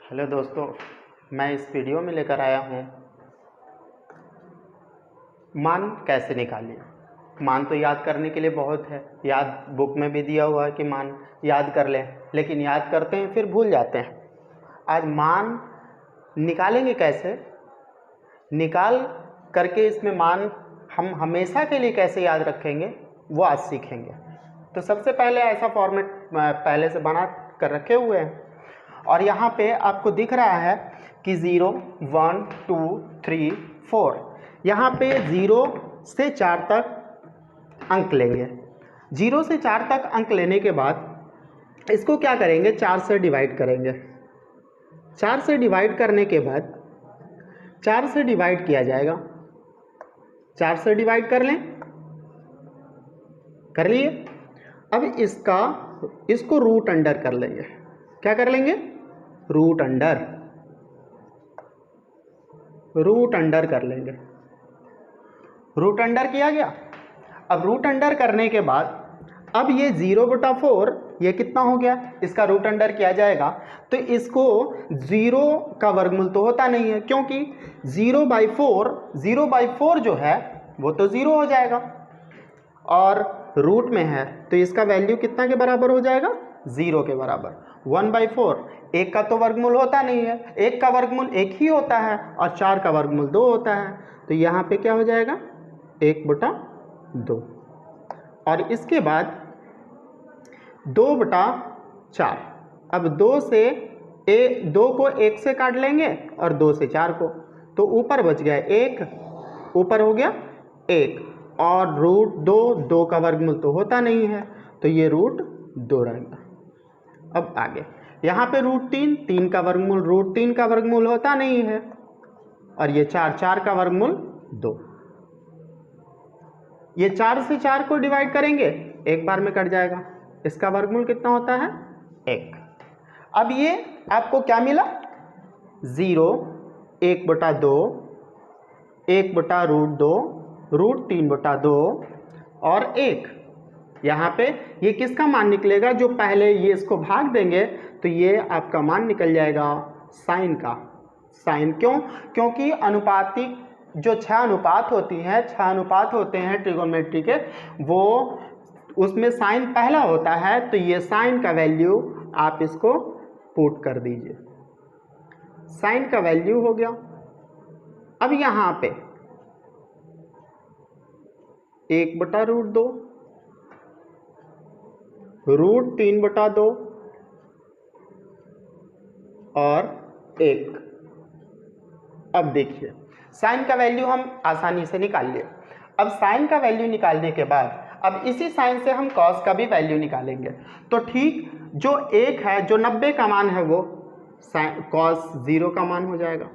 Hello दोस्तों, मैं इस वीडियो में लेकर आया हूँ मान कैसे निकालिए। मान तो याद करने के लिए बहुत है, याद बुक में भी दिया हुआ है कि मान याद कर लें, लेकिन याद करते हैं फिर भूल जाते हैं। आज मान निकालेंगे कैसे, निकाल करके इसमें मान हम हमेशा के लिए कैसे याद रखेंगे वो आज सीखेंगे। तो सबसे पहले ऐसा फॉर्मेट पहले से बना कर रखे हुए हैं और यहाँ पे आपको दिख रहा है कि 0 1 2 3 4। यहाँ पे 0 से 4 तक अंक लेंगे। 0 से 4 तक अंक लेने के बाद इसको क्या करेंगे, 4 से डिवाइड करेंगे। 4 से डिवाइड करने के बाद 4 से डिवाइड किया जाएगा। 4 से डिवाइड कर लें, कर लिए। अब इसको रूट अंडर कर लेंगे। क्या कर लेंगे, रूट अंडर कर लेंगे। रूट अंडर किया गया। अब रूट अंडर करने के बाद अब ये 0/4 ये कितना हो गया, इसका रूट अंडर किया जाएगा। तो इसको 0 का वर्गमूल तो होता नहीं है, क्योंकि 0/4 जो है वो तो 0 हो जाएगा और रूट में है तो इसका वैल्यू कितना के बराबर हो जाएगा, 0 के बराबर। 1/4 एक का तो वर्गमूल होता नहीं है, एक का वर्गमूल एक ही होता है और 4 का वर्गमूल 2 होता है। तो यहाँ पे क्या हो जाएगा, 1/2। और इसके बाद 2/4। अब 2 को 1 से काट लेंगे और 2 से 4 को, तो ऊपर बच गया 1, ऊपर हो गया 1 और रूट 2 का वर्गमूल तो होता नहीं है तो ये रूट 2 रहेगा। अब आगे यहाँ पे रूट 3 का वर्गमूल, रूट 3 का वर्गमूल होता नहीं है और ये 4 का वर्गमूल 2। ये 4 से 4 को डिवाइड करेंगे, एक बार में कट जाएगा। इसका वर्गमूल कितना होता है, 1। अब ये आपको क्या मिला, 0, 1/2, 1/√2, रूट 3/2 और 1। यहाँ पे ये किसका मान निकलेगा, जो पहले ये इसको भाग देंगे तो ये आपका मान निकल जाएगा साइन का। साइन क्यों, क्योंकि अनुपातिक जो 6 अनुपात होती हैं, 6 अनुपात होते हैं ट्रिगोनोमेट्री के, वो उसमें साइन पहला होता है। तो ये साइन का वैल्यू आप इसको पुट कर दीजिए, साइन का वैल्यू हो गया। अब यहाँ पे 1/√2, रूट 3/2 और 1। अब देखिए साइन का वैल्यू हम आसानी से निकाल लिए। अब साइन का वैल्यू निकालने के बाद अब इसी साइन से हम कॉस का भी वैल्यू निकालेंगे। तो ठीक जो 1 है, जो 90 का मान है, वो कॉस 0 का मान हो जाएगा।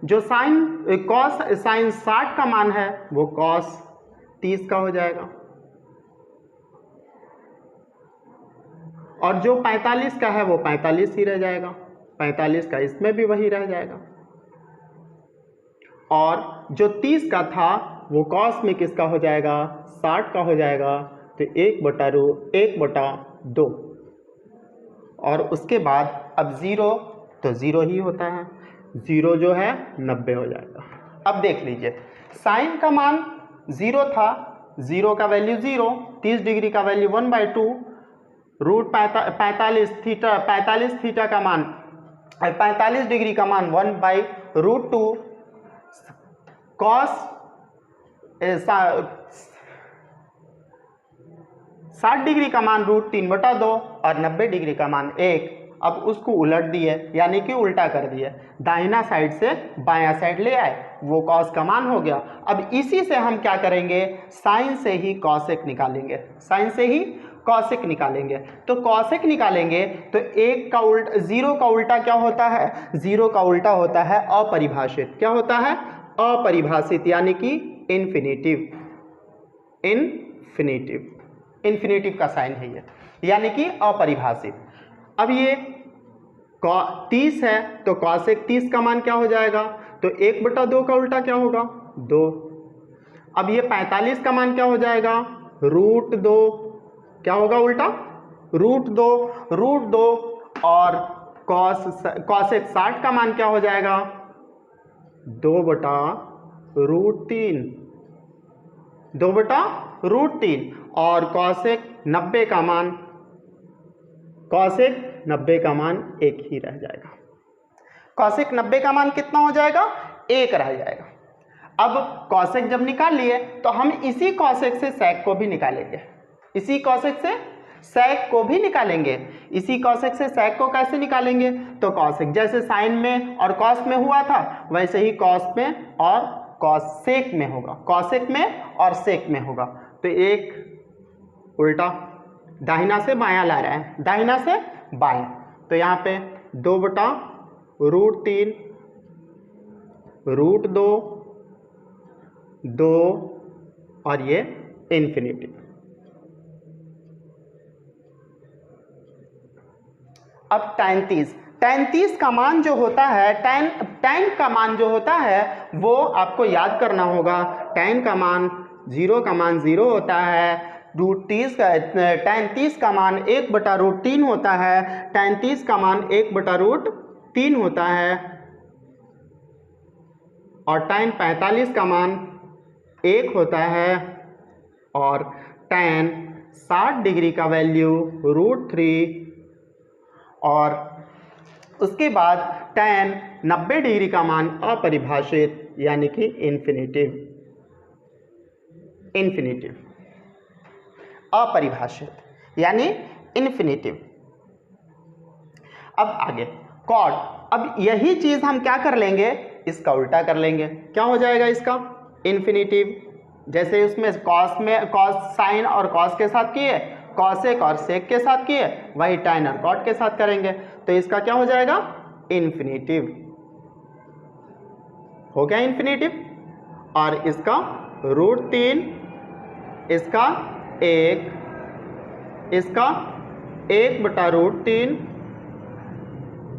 जो साइन 60 का मान है वो कॉस 30 का हो जाएगा। और जो 45 का है वो 45 ही रह जाएगा, 45 का इसमें भी वही रह जाएगा। और जो 30 का था वो कॉस में किसका हो जाएगा, 60 का हो जाएगा। तो 1/2 और उसके बाद अब 0 तो 0 ही होता है, 0 जो है 90 हो जाएगा। अब देख लीजिए साइन का मान 0 था, 0 का वैल्यू 0, 30 डिग्री का वैल्यू 1/2, रूट 45 थीटा का मान 45 डिग्री का मान 1/√2, कॉस 60 डिग्री का मान रूट 3/2 और 90 डिग्री का मान 1। अब उसको उलट दिए, यानी कि उल्टा कर दिए, दाहिना साइड से बायां साइड ले आए, वो कॉस का मान हो गया। अब इसी से हम क्या करेंगे, साइन से ही कॉसेक निकालेंगे, साइन से ही कॉसेक निकालेंगे। तो कॉसेक निकालेंगे तो 0 का उल्टा क्या होता है, 0 का उल्टा होता है अपरिभाषित। क्या होता है, अपरिभाषित, यानी कि इन्फिनेटिव का साइन है ये, यानी कि अपरिभाषित। अब ये 30 है तो कॉसेक 30 का मान क्या हो जाएगा, तो 1/2 का उल्टा क्या होगा, 2। अब ये 45 का मान क्या हो जाएगा, √2, क्या होगा उल्टा, √2 और कॉसेक 60 का मान क्या हो जाएगा? 2/√3, 2/√3। और कॉसेक 90 का मान, कॉसेक 90 का मान 1 ही रह जाएगा। कॉसेक 90 का मान कितना हो जाएगा? 1 रह जाएगा। अब कॉसेक जब निकाल लिए तो हम इसी कॉसेक से सेक को भी निकालेंगे, इसी कॉसेक से सेक को भी निकालेंगे। इसी कॉसेक से सेक को कैसे निकालेंगे? तो कॉसेक जैसे साइन में और कॉस में हुआ था वैसे ही कॉस में और कॉसेक में होगा, कॉसेक में और सेक में होगा। तो एक उल्टा दाहिना से बायां ला रहे हैं, दाहिना से बाएं। तो यहाँ पे 2/√3 √2 2 और ये इन्फिनिटी। अब tan 30 का मान जो होता है, tan का मान जो होता है वो आपको याद करना होगा। tan का मान 0 होता है, tan 30 का मान 1/√3 होता है, tan 30 का मान 1/√3 होता है, और tan 45 का मान 1 होता है, और tan 60 डिग्री का वैल्यू √3, और उसके बाद tan 90 डिग्री का मान अपरिभाषित यानी कि इन्फिनिटिव, अपरिभाषित यानी इन्फिनिटिव। अब आगे कॉट। अब यही चीज हम क्या कर लेंगे? इसका उल्टा कर लेंगे। क्या हो जाएगा इसका? इन्फिनिटिव। जैसे उसमें कॉस साइन और कॉस के साथ किए, कॉसेक और सेक के साथ किए, वही tan और कॉट के साथ करेंगे। तो इसका क्या हो जाएगा? इन्फिनिटिव हो गया, इन्फिनिटिव। और इसका √3, इसका 1, इसका 1/√3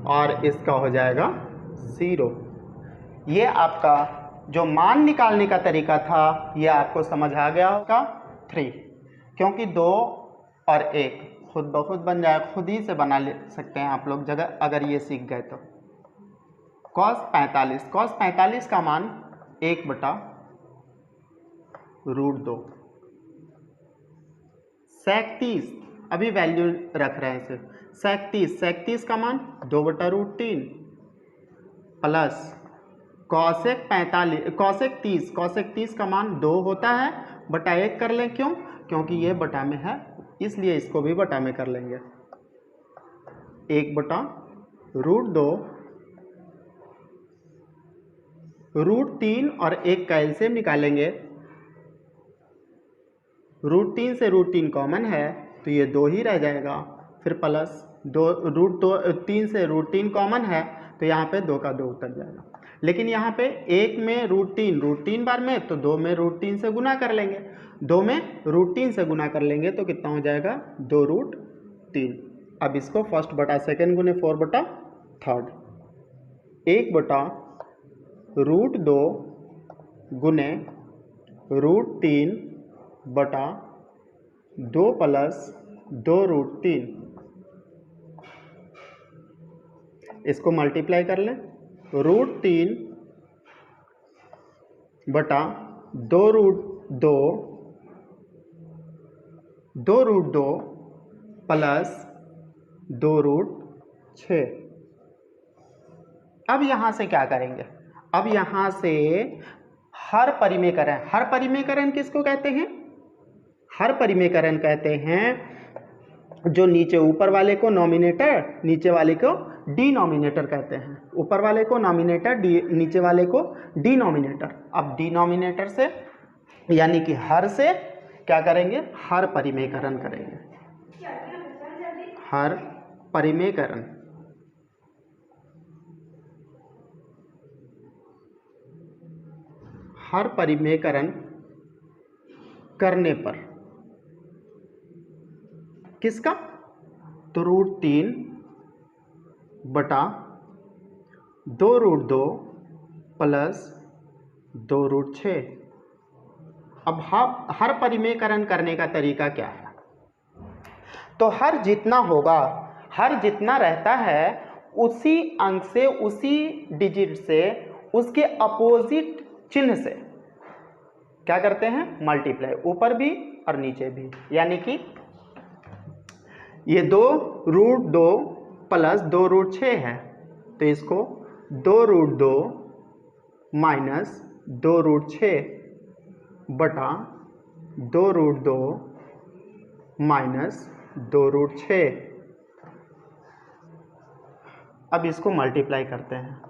और इसका हो जाएगा 0। ये आपका जो मान निकालने का तरीका था ये आपको समझ आ गया होगा। 3, क्योंकि 2 और 1 खुद ब खुद बन जाए, खुद ही से बना ले सकते हैं आप लोग जगह अगर ये सीख गए तो। cos 45 का मान 1/√2। sec 30 अभी वैल्यू रख रहे हैं इसे। sec 30 का मान 2/√3 प्लस cosec 30 का मान 2 होता है, बटा 1 कर लें। क्यों? क्योंकि ये बटा में है इसलिए इसको भी बटा में कर लेंगे। 1/√2 √3 और 1 का एलसीएम निकालेंगे। √3 से √3 कॉमन है तो ये 2 ही रह जाएगा, फिर प्लस 3 से √3 कॉमन है तो यहाँ पे 2 का 2 उतर जाएगा। लेकिन यहाँ पे 1 में √3 बार में, तो 2 में √3 से गुना कर लेंगे। 2 में √3 से गुना कर लेंगे तो कितना हो जाएगा? 2√3। अब इसको फर्स्ट बटा सेकेंड गुने 4/3, 1/√2 गुने √3 बटा 2 प्लस 2√3। इसको मल्टीप्लाई कर लें। √3 बटा 2√2 प्लस 2√6। अब यहाँ से क्या करेंगे? अब यहाँ से हर परिमेयकरण, हर परिमेयकरण किसको कहते हैं? हर परिमेयकरण कहते हैं जो नीचे ऊपर वाले को नॉमिनेटर, नीचे वाले को डिनोमिनेटर कहते हैं। ऊपर वाले को नॉमिनेटर, नीचे वाले को डिनोमिनेटर। अब डिनोमिनेटर से यानी कि हर से क्या करेंगे? हर परिमेयकरण करेंगे। हर परिमेयकरण, हर परिमेयकरण करने पर किसका? तो √3 बटा 2√2 प्लस 2√6। अब हर परिमेयकरण करने का तरीका क्या है? तो हर जितना होगा, हर जितना रहता है उसी अंक से, उसी डिजिट से, उसके अपोजिट चिन्ह से क्या करते हैं, मल्टीप्लाई, ऊपर भी और नीचे भी। यानी कि ये 2√2 प्लस 2√6 है, तो इसको 2√2 माइनस 2√6 बटा 2√2 माइनस 2√6। अब इसको मल्टीप्लाई करते हैं,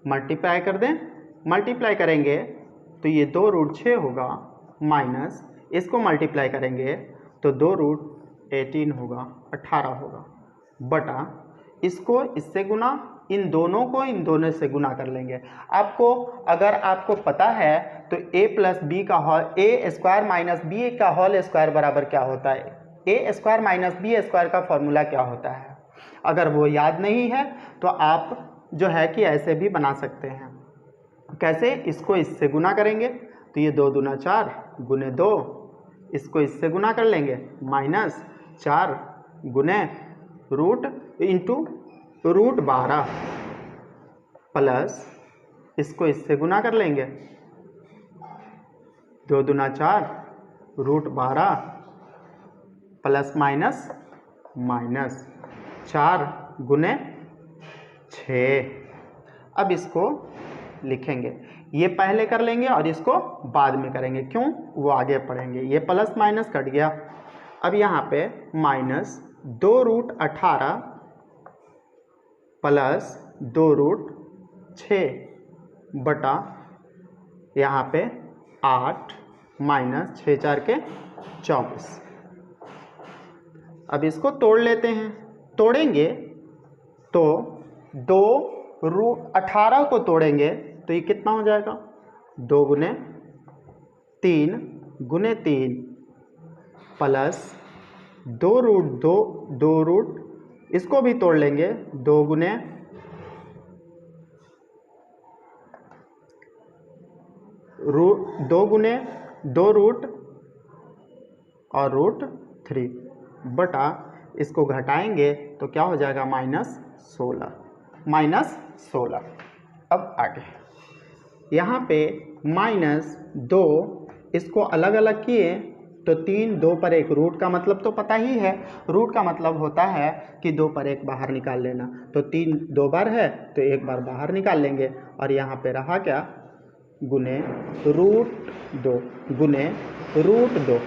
मल्टीप्लाई कर दें, मल्टीप्लाई करेंगे तो ये 2√6 होगा, माइनस इसको मल्टीप्लाई करेंगे तो 2√18 होगा, 18 होगा, बटा इसको इससे गुना, इन दोनों को इन दोनों से गुना कर लेंगे। आपको अगर आपको पता है तो a प्लस बी का होल, ए स्क्वायर माइनस बी का होल स्क्वायर बराबर क्या होता है, ए स्क्वायर माइनस बी स्क्वायर का फॉर्मूला क्या होता है। अगर वो याद नहीं है तो आप जो है कि ऐसे भी बना सकते हैं। कैसे, इसको इससे गुना करेंगे तो ये 2 दूना 4 गुने 2, इसको इससे गुना कर लेंगे माइनस 4 गुने रूट इंटू √12 प्लस इसको इससे गुना कर लेंगे 2 दूना 4 √12 प्लस माइनस माइनस 4 गुने 6। अब इसको लिखेंगे, ये पहले कर लेंगे और इसको बाद में करेंगे, क्यों, वो आगे पढ़ेंगे। ये प्लस माइनस कट गया। अब यहाँ पे माइनस 2√18 प्लस 2√6 बटा यहाँ पे 8 माइनस 6 4 के 24। अब इसको तोड़ लेते हैं, तोड़ेंगे तो 2√18 को तोड़ेंगे तो ये कितना हो जाएगा, 2 गुने 3 गुने 3 प्लस 2√2, 2 इसको भी तोड़ लेंगे 2 गुने 2 गुने 2 रूट और √3 बटा इसको घटाएंगे तो क्या हो जाएगा, -16। अब आगे यहाँ पे -2, इसको अलग अलग किए तो 3, 2 पर 1, रूट का मतलब तो पता ही है, रूट का मतलब होता है कि 2 पर 1 बाहर निकाल लेना। तो 3 2 बार है तो 1 बार बाहर निकाल लेंगे, और यहाँ पे रहा क्या, गुने √2 गुने √2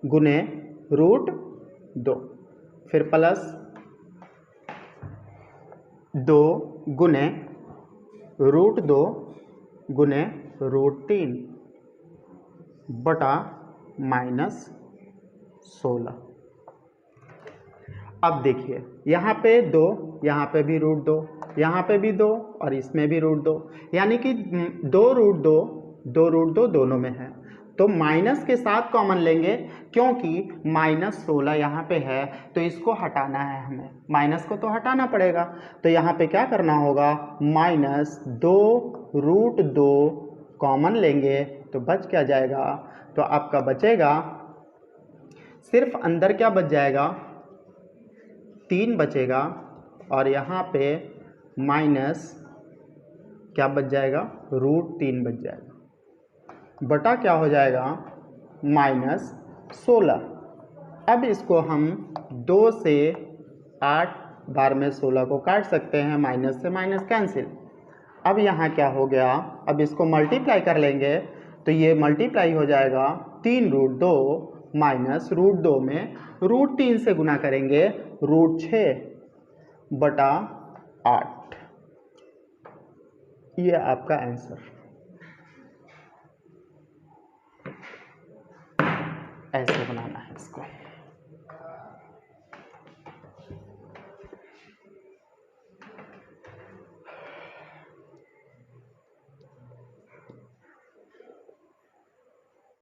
गुने √2, फिर प्लस 2 गुने √2 गुने √3 बटा -16। अब देखिए यहाँ पे 2, यहाँ पे भी √2, यहाँ पे भी 2 और इसमें भी √2, यानी कि 2√2 दोनों में है। तो माइनस के साथ कॉमन लेंगे, क्योंकि -16 यहाँ पे है तो इसको हटाना है हमें, माइनस को तो हटाना पड़ेगा। तो यहाँ पे क्या करना होगा, -2√2 कॉमन लेंगे तो बच क्या जाएगा, तो आपका बचेगा सिर्फ अंदर क्या बच जाएगा, 3 बचेगा, और यहाँ पे माइनस क्या बच जाएगा, √3 बच जाएगा, बटा क्या हो जाएगा, -16। अब इसको हम 2 से 8 बार में 16 को काट सकते हैं, माइनस से माइनस कैंसिल। अब यहाँ क्या हो गया, अब इसको मल्टीप्लाई कर लेंगे तो ये मल्टीप्लाई हो जाएगा 3√2 माइनस √2 में √3 से गुना करेंगे √6 बटा 8। ये आपका आंसर। ऐसे बनाना है इसको।